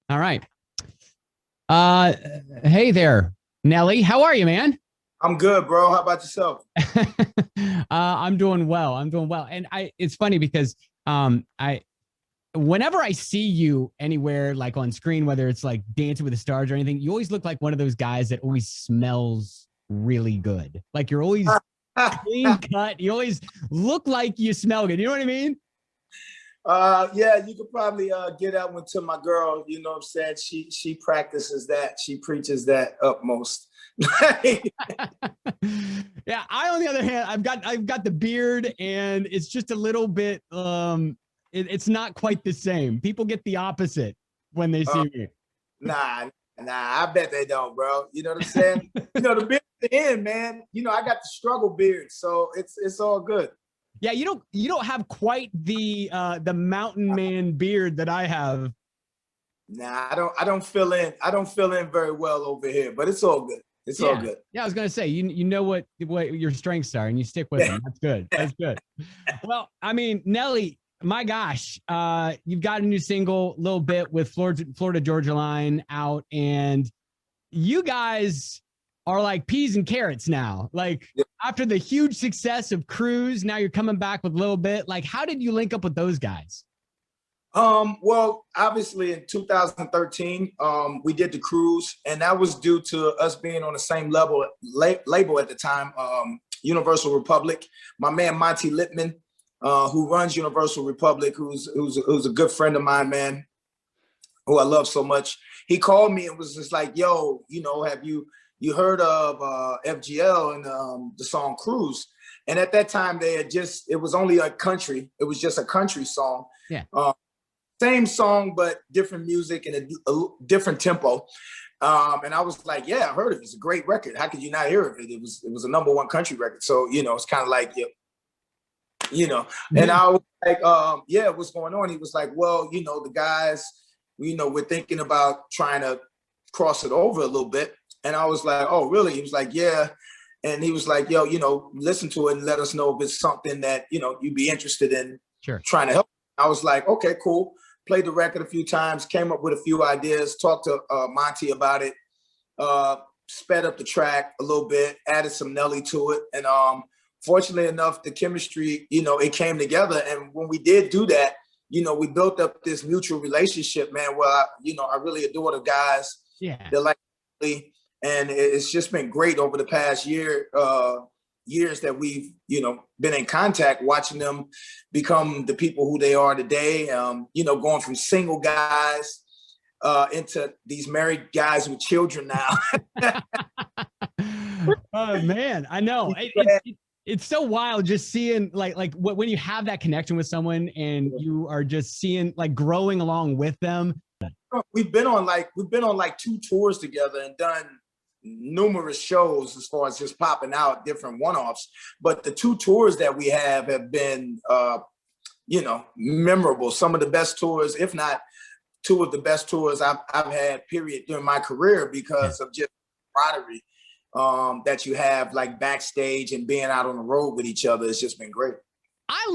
All right. Uh, hey there, Nelly. How are you, man? I'm good, bro. How about yourself? I'm doing well. I'm doing well. And it's funny because I whenever I see you anywhere like on screen, whether it's like Dancing with the Stars or anything, you always look like one of those guys that always smells really good. Like you're always clean cut. You always look like you smell good. You know what I mean? Yeah, you could probably get that one to my girl. You know what I'm saying? She practices that. She preaches that utmost. Yeah, I on the other hand, I've got the beard and it's just a little bit it's not quite the same. People get the opposite when they uh, see me. nah, I bet they don't, bro. You know what I'm saying? The beard at the end, man. I got the struggle beard, so it's all good. Yeah, you don't have quite the mountain man beard that I have. Nah, I don't feel in very well over here, but it's all good. It's all Yeah. good. Yeah, I was gonna say you know what your strengths are and you stick with them. That's good. That's good. Well, I mean, Nelly, my gosh, you've got a new single, Lil Bit with Florida Georgia Line out, and you guys are like peas and carrots now. Like after the huge success of Cruise, now you're coming back with a little bit. Like, how did you link up with those guys? Well, obviously in 2013, we did the cruise, and that was due to us being on the same label at the time, Universal Republic. My man Monty Littman, who runs Universal Republic, who's a good friend of mine, man, who I love so much. He called me and was just like, "Yo, have you heard of FGL and the song Cruise?" And at that time, it was only a country. It was just a country song. Yeah. Same song, but different music and a different tempo. And I was like, yeah, I heard it. It's a great record. How could you not hear of it? It was a number one country record. So, it's kind of like, and Mm-hmm. I was like, yeah, what's going on? He was like, well, the guys, we're thinking about trying to cross it over a little bit. And I was like, oh, really? He was like, yeah. And he was like, yo, listen to it and let us know if it's something that, you'd be interested in Sure. trying to help. I was like, okay, cool. Played the record a few times, came up with a few ideas, talked to Monty about it, sped up the track a little bit, added some Nelly to it. And fortunately enough, the chemistry, it came together. And when we did do that, we built up this mutual relationship, man, where I really adore the guys. Yeah. They're like, and it's just been great over the past years that we've been in contact, watching them become the people who they are today. Going from single guys into these married guys with children now. Oh man, I know. It's so wild just seeing like when you have that connection with someone and you are just seeing like growing along with them. We've been on like two tours together and done numerous shows as far as just popping out different one-offs. But the two tours that we have been memorable. Some of the best tours, if not two of the best tours I've had, period, during my career, Yeah. because of just camaraderie that you have like backstage and being out on the road with each other. It's just been great. I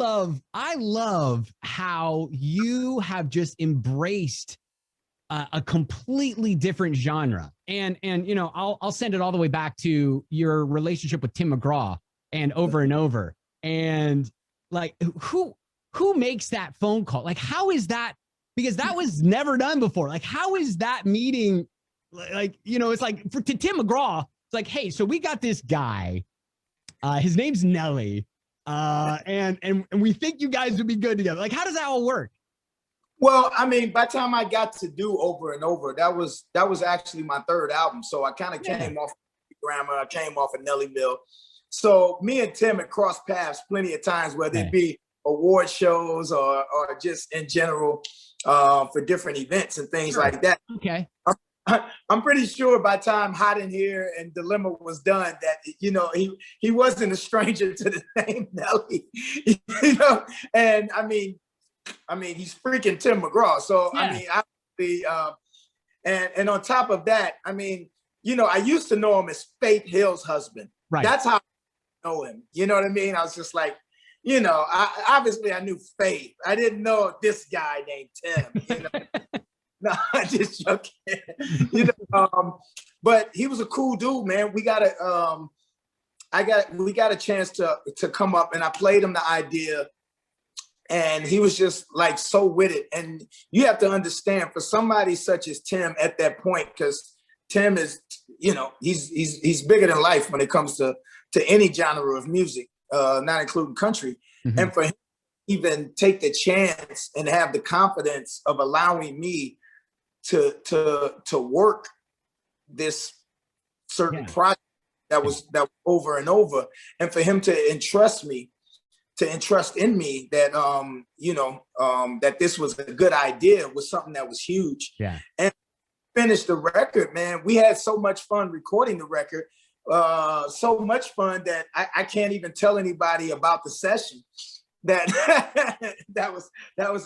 love how you have just embraced a completely different genre. And I'll send it all the way back to your relationship with Tim McGraw and over and over. And like who makes that phone call? Like how is that? Because that was never done before. Like how is that meeting? Like it's like to Tim McGraw, it's like, hey, so we got this guy. His name's Nelly. And we think you guys would be good together. Like, how does that all work? Well, I mean, by the time I got to do Over and Over, that was actually my third album. So I kind of Yeah. came off Grammar, I came off of Nelly Mill. So me and Tim had crossed paths plenty of times, whether it Okay. be award shows or just in general for different events and things Sure. like that. Okay. I'm pretty sure by the time Hot in Here and Dilemma was done that he wasn't a stranger to the name Nelly, and I mean, he's freaking Tim McGraw. So I Yeah. mean, and on top of that, I mean, I used to know him as Faith Hill's husband. Right. That's how I know him. You know what I mean? I was just like, obviously I knew Faith. I didn't know this guy named Tim. No, I just joking. You know, but he was a cool dude, man. We got a chance to come up, and I played him the idea, and he was just like so with it. And you have to understand, for somebody such as Tim at that point, because Tim is, you know, he's bigger than life when it comes to any genre of music, not including country. Mm-hmm. And for him to even take the chance and have the confidence of allowing me to work this certain project that was over and over, and for him to entrust in me that that this was a good idea, was something that was huge. Yeah. And finished the record, man. We had so much fun recording the record. So much fun that I can't even tell anybody about the session. That that was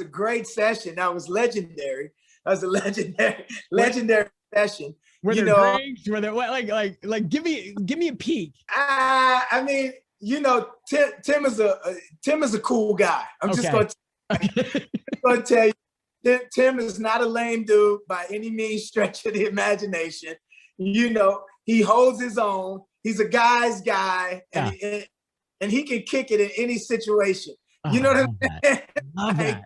a great session. That was legendary. That was a legendary session. Were there drinks? Were there like give me a peek? I mean, you know, Tim is a cool guy. I'm just going to tell you, Tim is not a lame dude by any means stretch of the imagination. You know, he holds his own. He's a guy's guy, and he can kick it in any situation. You know what I mean?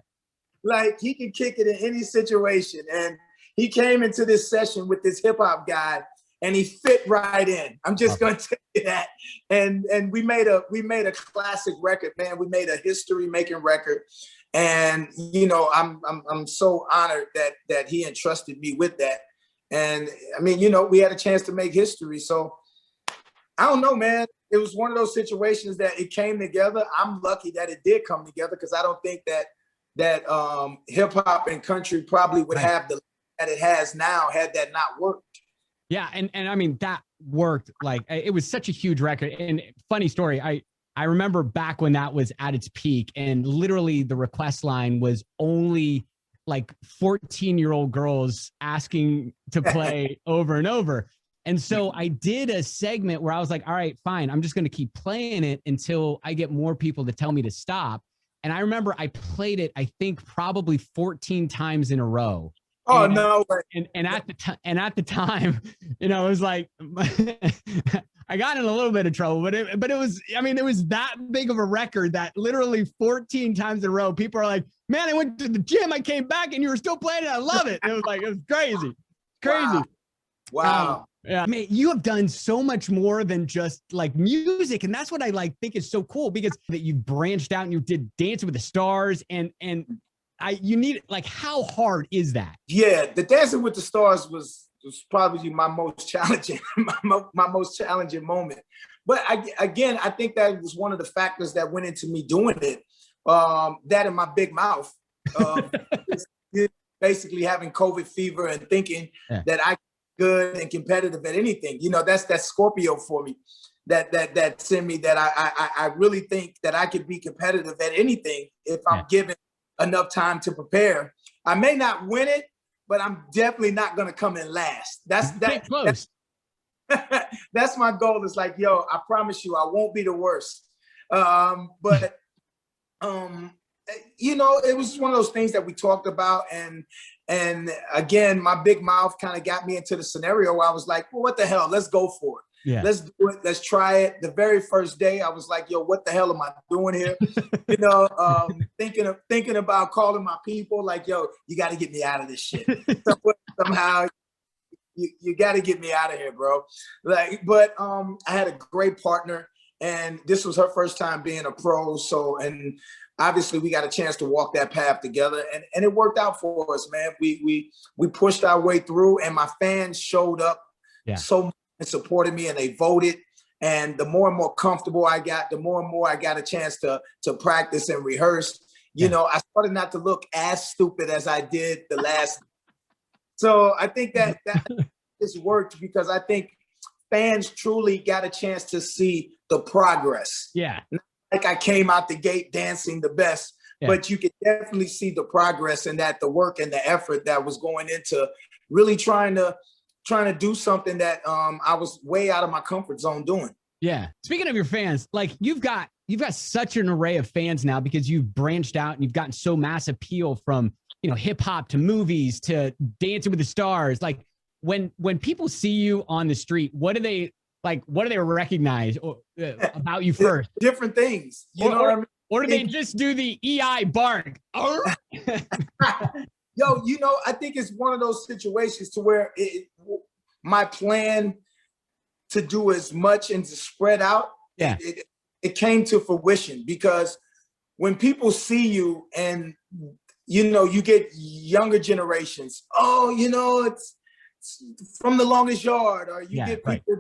Like he can kick it in any situation. And he came into this session with this hip hop guy, and he fit right in. I'm just going to tell you that. And we made a classic record, man. We made a history making record. And you know, I'm so honored that he entrusted me with that. And I mean, you know, we had a chance to make history. So I don't know, man. It was one of those situations that it came together. I'm lucky that it did come together, because I don't think that hip hop and country probably would have the that it has now had that not worked. Yeah, and I mean that worked. Like, it was such a huge record. And funny story, I remember back when that was at its peak, and literally the request line was only like 14-year-old girls asking to play over and over. And so I did a segment where I was like, all right, fine, I'm just going to keep playing it until I get more people to tell me to stop. And I remember I played it, I think probably 14 times in a row. Oh, no. And at the time, you know, it was like, I got in a little bit of trouble, but it was, I mean, it was that big of a record that literally 14 times in a row, people are like, man, I went to the gym, I came back and you were still playing it. I love it. It was like, it was crazy. Crazy. Wow. Yeah. I mean, you have done so much more than just like music. And that's what I think is so cool, because that you branched out and you did Dancing with the Stars, and you need, like, how hard is that? Yeah. The Dancing with the Stars was probably my most challenging, my most challenging moment. But I think that was one of the factors that went into me doing it. That and my big mouth, basically having COVID fever and thinking that I good and competitive at anything. You know, that's Scorpio for me. That's in me, that I really think that I could be competitive at anything if I'm given enough time to prepare. I may not win it, but I'm definitely not going to come in last. That's my goal. It's like, yo, I promise you, I won't be the worst. But you know, it was one of those things that we talked about, and again, my big mouth kind of got me into the scenario where I was like, well, what the hell? Let's go for it. Yeah. Let's do it. Let's try it. The very first day, I was like, yo, what the hell am I doing here? You know, thinking about calling my people, like, yo, you got to get me out of this shit. Somehow, you got to get me out of here, bro. Like, but I had a great partner, and this was her first time being a pro. So, and obviously we got a chance to walk that path together, and it worked out for us, man. We pushed our way through, and my fans showed up so much and supported me, and they voted. And the more and more comfortable I got, the more and more I got a chance to practice and rehearse. You know, I started not to look as stupid as I did the last. So I think that just worked, because I think fans truly got a chance to see the progress. Yeah. Not like I came out the gate dancing the best, but you could definitely see the progress, and that the work and the effort that was going into really trying to do something that I was way out of my comfort zone doing. Yeah. Speaking of your fans, like, you've got such an array of fans now, because you've branched out and you've gotten so mass appeal from you know, hip hop to movies to Dancing with the Stars. Like when people see you on the street, what do they like? What do they recognize about you first? Different things, you know what I mean? Or do they just do the EI bark? Yo, you know, I think it's one of those situations to where my plan to do as much and to spread out, it came to fruition, because when people see you and, you know, you get younger generations, oh, you know, it's from The Longest Yard, or you get people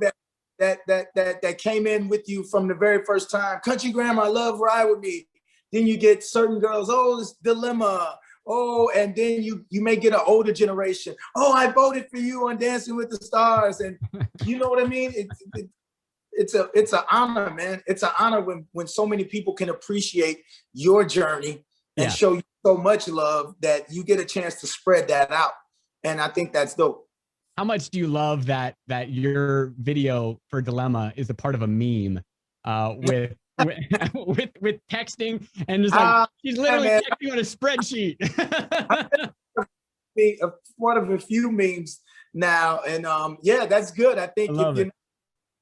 that came in with you from the very first time. Country Grandma, Love Ride With Me. Then you get certain girls, oh, it's Dilemma. Oh, and then you may get an older generation. Oh, I voted for you on Dancing with the Stars. And you know what I mean? It's an honor, man. It's an honor when so many people can appreciate your journey and show you so much love that you get a chance to spread that out. And I think that's dope. How much do you love that your video for Dilemma is a part of a meme with texting, and just like she's literally texting on a spreadsheet. Part of a few memes now, and yeah, that's good. I think if you're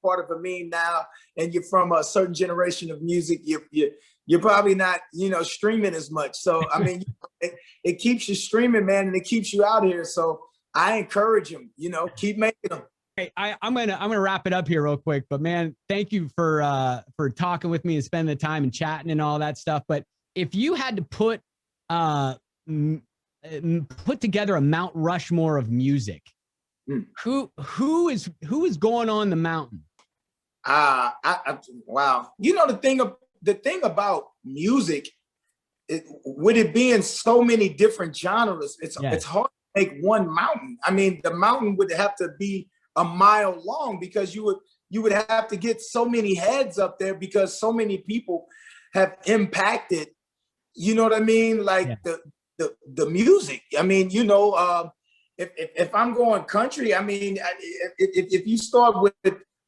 part of a meme now, and you're from a certain generation of music, you're probably not, you know, streaming as much. So I mean, it keeps you streaming, man, and it keeps you out here. So I encourage them, you know, keep making them. Hey, I'm gonna wrap it up here real quick, but man, thank you for talking with me and spending the time and chatting and all that stuff. But if you had to put together a Mount Rushmore of music, who is going on the mountain? Wow. You know, the thing about music, with it being so many different genres, it's hard to make one mountain. I mean, the mountain would have to be a mile long, because you would have to get so many heads up there, because so many people have impacted, you know what I mean? Like the music. I mean, you know, if I'm going country, I mean, if you start with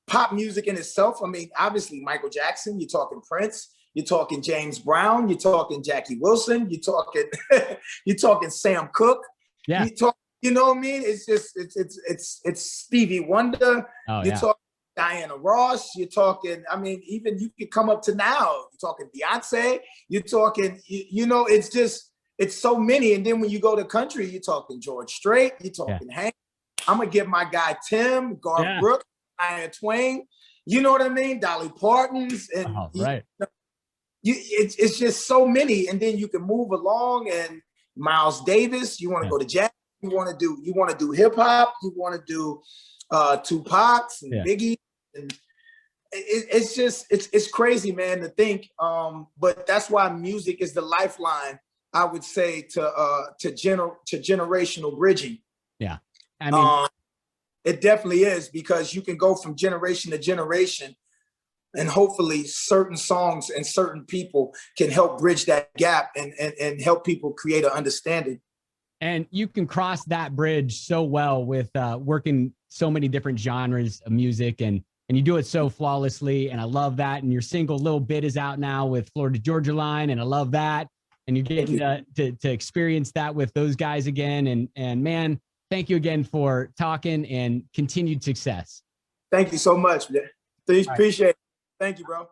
pop music in itself, I mean, obviously Michael Jackson, you're talking Prince, you're talking James Brown, you're talking Jackie Wilson, you're talking Sam Cooke, you know what I mean? It's just it's Stevie Wonder. You're talking Diana Ross. You're talking. I mean, even you could come up to now. You're talking Beyonce. You're talking. You know, it's so many. And then when you go to country, you're talking George Strait. You're talking Hank. I'm gonna give my guy Tim, Garth Brooks, Ian Twain. You know what I mean? Dolly Parton's and it's just so many. And then you can move along, and Miles Davis. You want to go to jazz. You want to do hip hop. You want to do Tupac's and Biggie, and it's crazy, man, to think. But that's why music is the lifeline, I would say, to generational bridging. Yeah, I mean, it definitely is, because you can go from generation to generation, and hopefully certain songs and certain people can help bridge that gap and help people create an understanding. And you can cross that bridge so well with working so many different genres of music, and you do it so flawlessly. And I love that. And your single Lil Bit is out now with Florida Georgia Line, and I love that. And you're getting to experience that with those guys again. And man, thank you again for talking, and continued success. Thank you so much. Appreciate it. Thank you, bro.